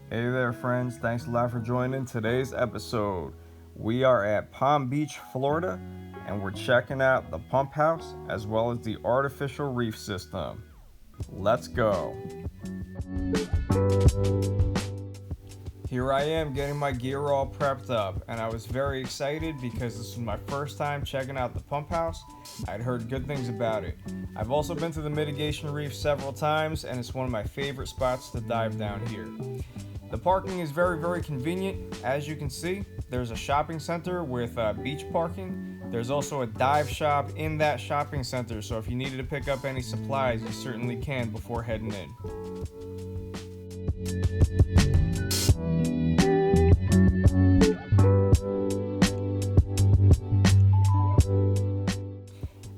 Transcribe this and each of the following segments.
Hey there, friends. Thanks a lot for joining today's episode. We are at Palm Beach, Florida, and we're checking out the pump house as well as the artificial reef system. Let's go. Here I am getting my gear all prepped up, and I was very excited because this was my first time checking out the pump house. I'd heard good things about it. I've also been to the mitigation reef several times, and it's one of my favorite spots to dive down here. The parking is very convenient. As you can see, there's a shopping center with beach parking. There's also a dive shop in that shopping center, so if you needed to pick up any supplies, you certainly can before heading in.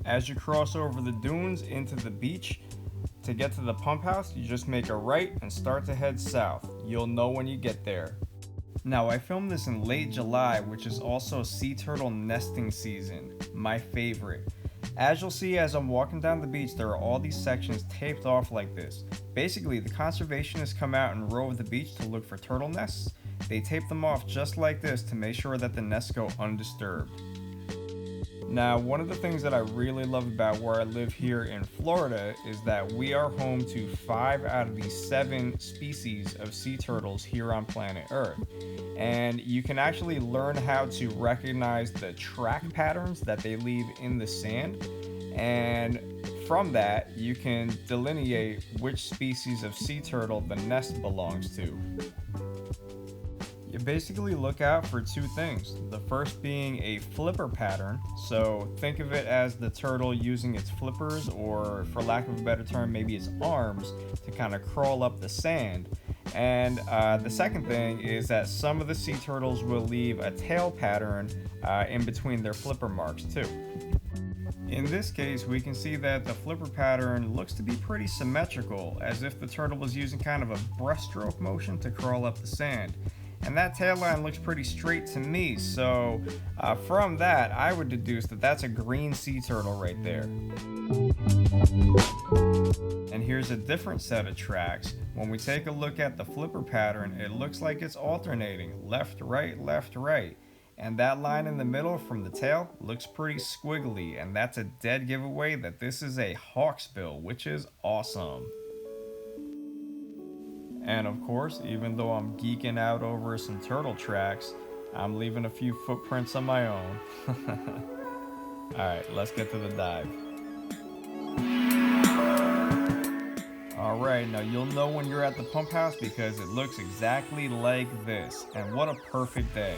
As you cross over the dunes into the beach, to get to the pump house, you just make a right and start to head south. You'll know when you get there. Now, I filmed this in late July, which is also sea turtle nesting season, my favorite. As you'll see as I'm walking down the beach, there are all these sections taped off like this. Basically, the conservationists come out and rove the beach to look for turtle nests. They tape them off just like this to make sure that the nests go undisturbed. Now, one of the things that I really love about where I live here in Florida is that we are home to 5 out of the 7 species of sea turtles here on planet Earth. And you can actually learn how to recognize the track patterns that they leave in the sand. And from that, you can delineate which species of sea turtle the nest belongs to. You basically look out for 2 things. The first being a flipper pattern, so think of it as the turtle using its flippers, or for lack of a better term, maybe its arms, to kind of crawl up the sand. And the second thing is that some of the sea turtles will leave a tail pattern in between their flipper marks too. In this case, we can see that the flipper pattern looks to be pretty symmetrical, as if the turtle was using kind of a breaststroke motion to crawl up the sand. And that tail line looks pretty straight to me, so from that, I would deduce that that's a green sea turtle right there. And here's a different set of tracks. When we take a look at the flipper pattern, it looks like it's alternating, left, right. And that line in the middle from the tail looks pretty squiggly, and that's a dead giveaway that this is a hawksbill, which is awesome. And of course, even though I'm geeking out over some turtle tracks, I'm leaving a few footprints on my own. Alright, let's get to the dive. Alright, now you'll know when you're at the pump house because it looks exactly like this. And what a perfect day.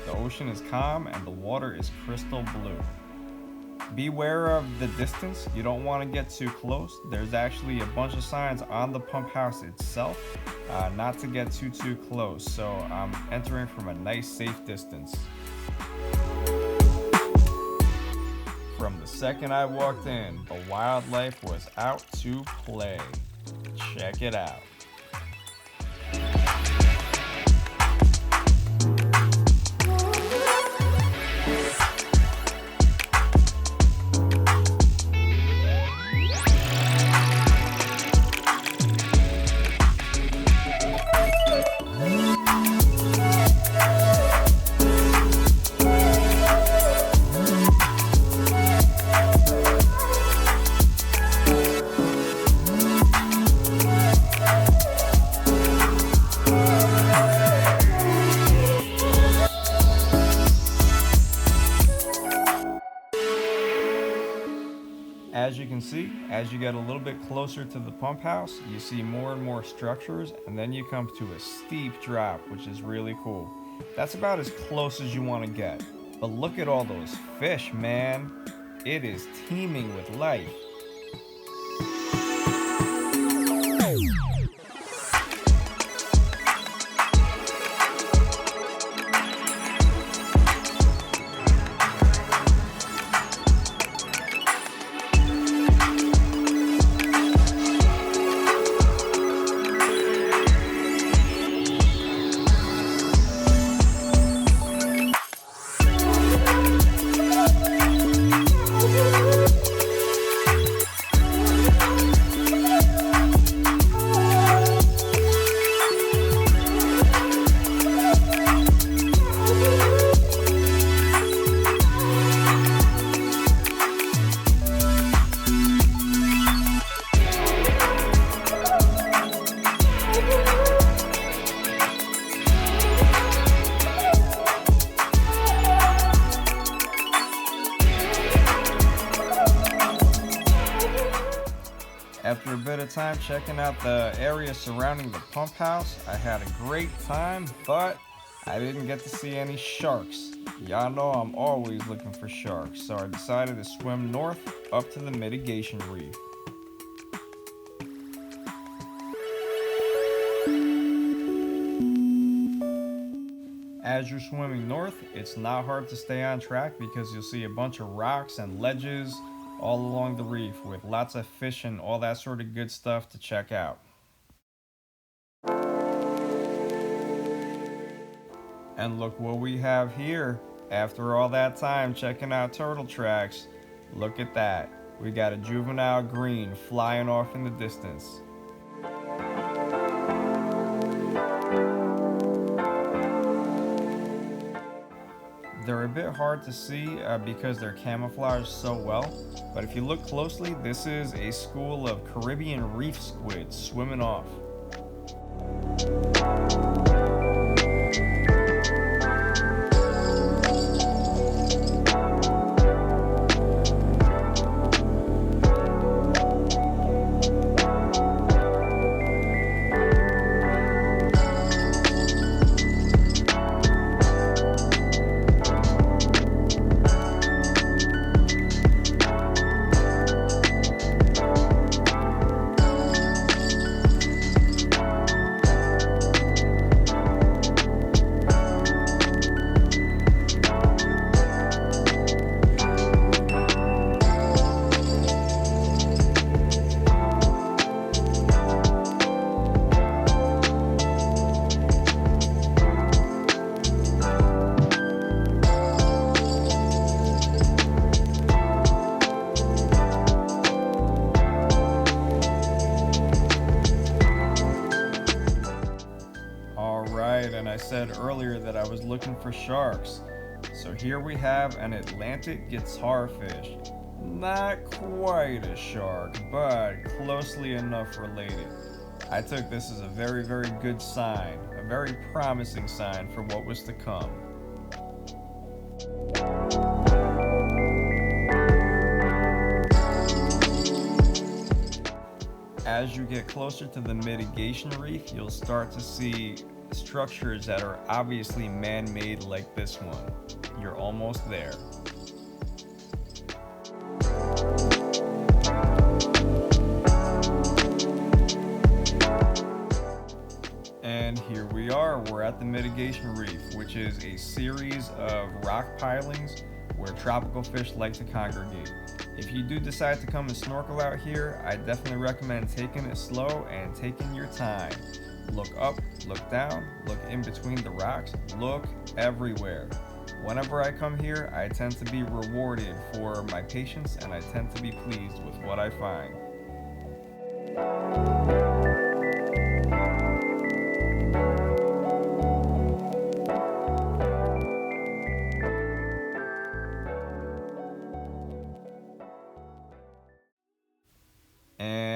The ocean is calm and the water is crystal blue. Beware of the distance. You don't want to get too close. There's actually a bunch of signs on the pump house itself not to get too close. So I'm entering from a nice safe distance. From the second I walked in, the wildlife was out to play. Check it out. As you can see, as you get a little bit closer to the pump house, you see more and more structures, and then you come to a steep drop, which is really cool. That's about as close as you want to get. But look at all those fish, man. It is teeming with life. the time checking out the area surrounding the pump house. I had a great time, but I didn't get to see any sharks. Y'all know I'm always looking for sharks, so I decided to swim north up to the mitigation reef. As you're swimming north, it's not hard to stay on track because you'll see a bunch of rocks and ledges all along the reef with lots of fish and all that sort of good stuff to check out. And look what we have here. After all that time checking out turtle tracks, look at that. We got a juvenile green flying off in the distance. They're a bit hard to see because they're camouflaged so well, but if you look closely, this is a school of Caribbean reef squids swimming off. And I said earlier that I was looking for sharks. So here we have an Atlantic guitarfish. Not quite a shark, but closely enough related. I took this as a very, very good sign, a very promising sign for what was to come. As you get closer to the mitigation reef, you'll start to see structures that are obviously man-made like this one. You're almost there. And here we are, we're at the mitigation reef, which is a series of rock pilings where tropical fish like to congregate. If you do decide to come and snorkel out here, I definitely recommend taking it slow and taking your time. Look up, look down, look in between the rocks, look everywhere. Whenever I come here, I tend to be rewarded for my patience and I tend to be pleased with what I find.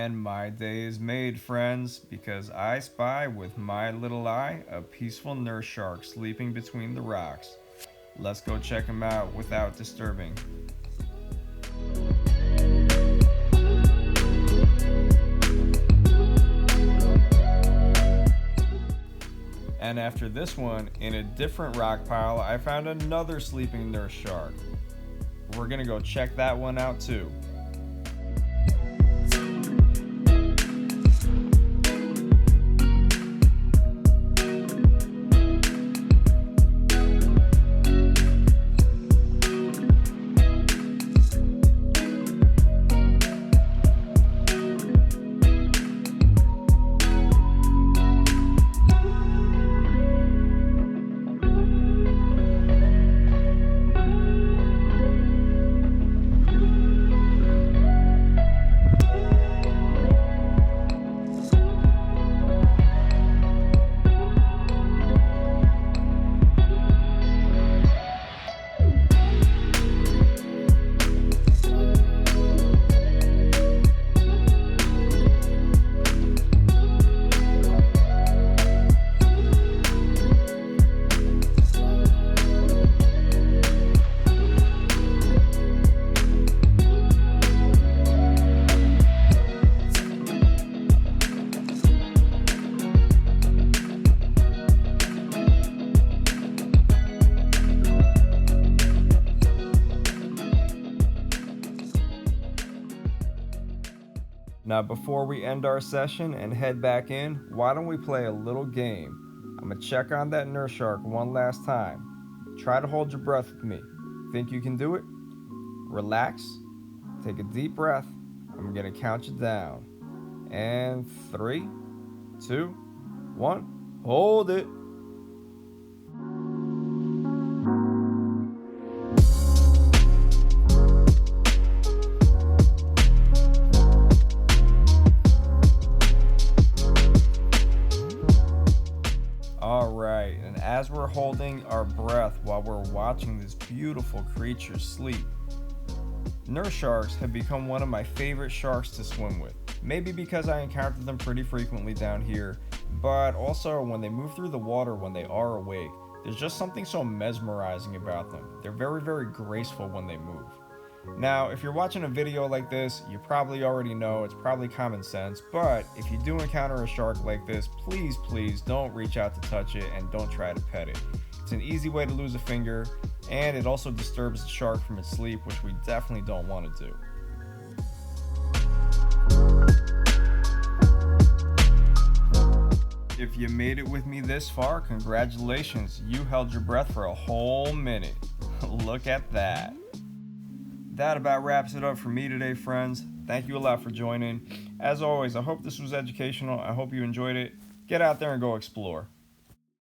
And my day is made, friends, because I spy with my little eye a peaceful nurse shark sleeping between the rocks. Let's go check him out without disturbing. And after this one, in a different rock pile, I found another sleeping nurse shark. We're gonna go check that one out too. Now before we end our session and head back in, why don't we play a little game? I'm gonna check on that nurse shark one last time. Try to hold your breath with me. Think you can do it? Relax, take a deep breath. I'm gonna count you down. And 3, 2, 1, hold it. Alright, and as we're holding our breath while we're watching this beautiful creature sleep, nurse sharks have become one of my favorite sharks to swim with. Maybe because I encounter them pretty frequently down here, but also when they move through the water when they are awake, there's just something so mesmerizing about them. They're very, very graceful when they move. Now, if you're watching a video like this, you probably already know, it's probably common sense, but if you do encounter a shark like this, please don't reach out to touch it and don't try to pet it. It's an easy way to lose a finger, and it also disturbs the shark from its sleep, which we definitely don't want to do. If you made it with me this far, congratulations, you held your breath for a whole minute. Look at that. That about wraps it up for me today, friends. Thank you a lot for joining. As always, I hope this was educational. I hope you enjoyed it. Get out there and go explore.